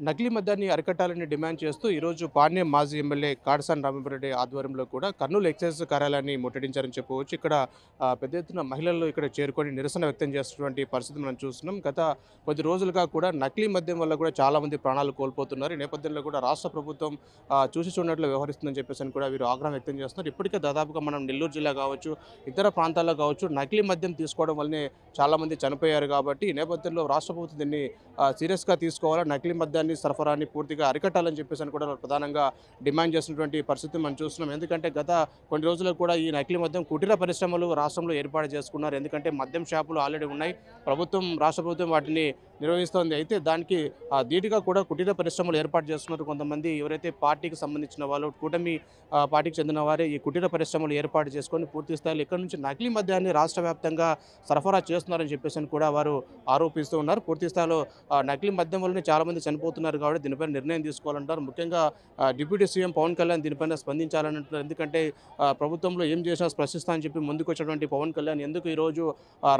నకిలీ మద్యాన్ని అరికట్టాలని డిమాండ్ చేస్తూ ఈరోజు పాణ్యం మాజీ ఎమ్మెల్యే కాడసాని రామిరెడ్డి ఆధ్వర్యంలో కూడా కర్నూలు ఎక్సైజ్ కార్యాలయాన్ని ముట్టడించారని చెప్పవచ్చు. ఇక్కడ పెద్ద ఎత్తున మహిళలు ఇక్కడ చేరుకొని నిరసన వ్యక్తం చేస్తున్నటువంటి పరిస్థితి మనం చూస్తున్నాం. గత కొద్ది రోజులుగా కూడా నకిలీ మద్యం వల్ల కూడా చాలామంది ప్రాణాలు కోల్పోతున్నారు. ఈ నేపథ్యంలో కూడా రాష్ట్ర ప్రభుత్వం చూసి చూడనట్లు వ్యవహరిస్తుందని చెప్పేసి కూడా వీరు ఆగ్రహం వ్యక్తం చేస్తున్నారు. ఇప్పటికే దాదాపుగా మనం నెల్లూరు జిల్లా కావచ్చు, ఇతర ప్రాంతాల్లో కావచ్చు నకిలీ మద్యం తీసుకోవడం వల్లనే చాలామంది చనిపోయారు. కాబట్టి ఈ నేపథ్యంలో రాష్ట్ర ప్రభుత్వం దీన్ని సీరియస్గా తీసుకోవాలా, నకిలీ మద్యాన్ని సరఫరాని పూర్తిగా అరికట్టాలని చెప్పేసి కూడా ప్రధానంగా డిమాండ్ చేసినటువంటి పరిస్థితి మనం చూస్తున్నాం. ఎందుకంటే గత కొన్ని రోజులకు కూడా ఈ నకిలీ మద్యం కుటీర పరిశ్రమలు రాష్ట్రంలో ఏర్పాటు చేసుకున్నారు. ఎందుకంటే మద్యం షాపులు ఆల్రెడీ ఉన్నాయి, రాష్ట్ర ప్రభుత్వం వాటిని నిర్వహిస్తోంది. అయితే దానికి ధీటుగా కూడా కుటీర పరిశ్రమలు ఏర్పాటు చేస్తున్నారు. కొంతమంది ఎవరైతే పార్టీకి సంబంధించిన వాళ్ళు, కూటమి పార్టీకి చెందిన వారే ఈ కుటీర పరిశ్రమలు ఏర్పాటు చేసుకొని పూర్తి స్థాయిలో ఇక్కడ నుంచి నకిలీ మద్యాన్ని రాష్ట్ర వ్యాప్తంగా సరఫరా చేస్తున్నారని చెప్పేసి కూడా వారు ఆరోపిస్తూ ఉన్నారు. పూర్తి స్థాయిలో నకిలీ మద్యం వల్లనే చాలామంది చనిపోతున్నారు కాబట్టి దీనిపైన నిర్ణయం తీసుకోవాలంటారు. ముఖ్యంగా డిప్యూటీ సీఎం పవన్ కళ్యాణ్ దీనిపైన స్పందించాలంటారు. ఎందుకంటే ప్రభుత్వంలో ఏం చేసినా స్పృశిస్తా అని చెప్పి ముందుకు వచ్చినటువంటి పవన్ కళ్యాణ్ ఎందుకు ఈరోజు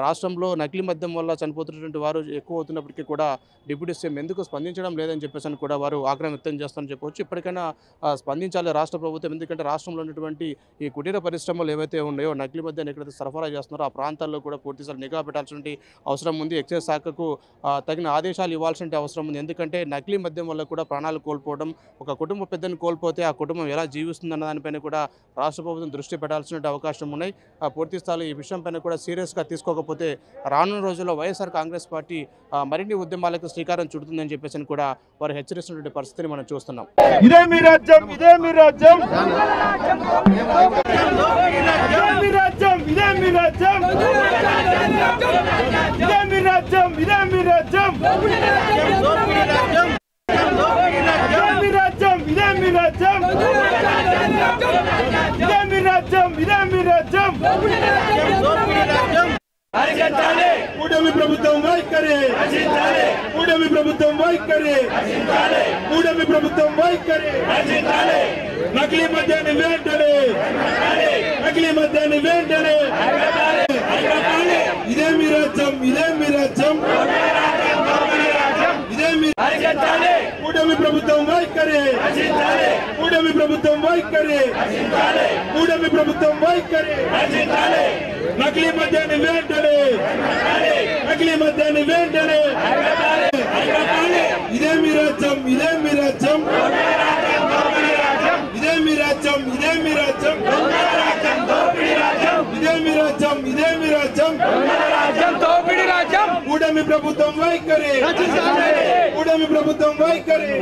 రాష్ట్రంలో నకిలీ మద్యం వల్ల చనిపోతున్నటువంటి వారు ఎక్కువ అవుతున్నప్పటికీ కూడా డిప్యూటీ సీఎం ఎందుకు స్పందించడం లేదని చెప్పేసి కూడా వారు ఆగ్రహం వ్యక్తం చేస్తారని చెప్పవచ్చు. ఇప్పటికైనా స్పందించాలి రాష్ట్ర ప్రభుత్వం. ఎందుకంటే రాష్ట్రంలో ఉన్నటువంటి ఈ కుటీర పరిశ్రమలు ఏవైతే ఉన్నాయో నకిలీ మద్యాన్ని ఎక్కడైతే సరఫరా చేస్తున్నారో ఆ ప్రాంతాల్లో కూడా పూర్తిసారి నిఘా పెట్టాల్సిన అవసరం ఉంది. ఎక్సైజ్ శాఖకు తగిన ఆదేశాలు ఇవ్వాల్సిన అవసరం ఉంది. ఎందుకంటే నకిలీ మద్యం వల్ల కూడా ప్రాణాలు కోల్పోవడం, ఒక కుటుంబ పెద్దను కోల్పోతే ఆ కుటుంబం ఎలా జీవిస్తుందన్న దానిపైన కూడా రాష్ట్ర ప్రభుత్వం దృష్టి పెట్టాల్సిన అవకాశం ఉన్నాయి. పూర్తి స్థాయిలో ఈ విషయంపైన కూడా సీరియస్గా తీసుకోకపోతే రానున్న రోజుల్లో వైఎస్ఆర్ కాంగ్రెస్ పార్టీ మరిన్ని ఉద్యమాలకు శ్రీకారం చుడుతుందని చెప్పేసి కూడా వారు హెచ్చరిస్తున్నటువంటి పరిస్థితిని మనం చూస్తున్నాం. ఇదే మీ రాజ్యం, ఇదే మీ రాజ్యం, ఇదే మీ రాజ్యం, ఇదే మీ రాజ్యం, ఇదే మీ రాజ్యం, ఇదే మీ రాజ్యం, ఇదే మీ రాజ్యం, ఇదే మీ రాజ్యం, ఇదే మీ రాజ్యం. కూటమి ప్రభుత్వం వైఖరి, కూటమి ప్రభుత్వం వైఖరి, కూటమి ప్రభుత్వం వైఖరి. నకిలీ మద్యాన్ని వెంటనే, నకిలీ మద్యాన్ని వెంటనే. ఇదే మీ రాజ్యం, ఇదే మీ రాజ్యం, ఇదే మీ కూటమి ప్రభుత్వం వైఖరి, కూటమి ప్రభుత్వం వైఖరి, కూటమి ప్రభుత్వం వైఖరి. నకిలీ మద్యాన్ని వెంటనే, నకిలీ మద్యాన్ని వెంటనే. ఇదే మీ రాజ్యం, ఇదే మీ రాజ్యం, ఇదే మీ రాజ్యం, ఇదే మీ రాజ్యం, ఇదే మీ రాజ్యం, ఇదే మీ రాజ్యం. కూటమి ప్రభుత్వం వైఖరి, కూటమి ప్రభుత్వం వైఖరి.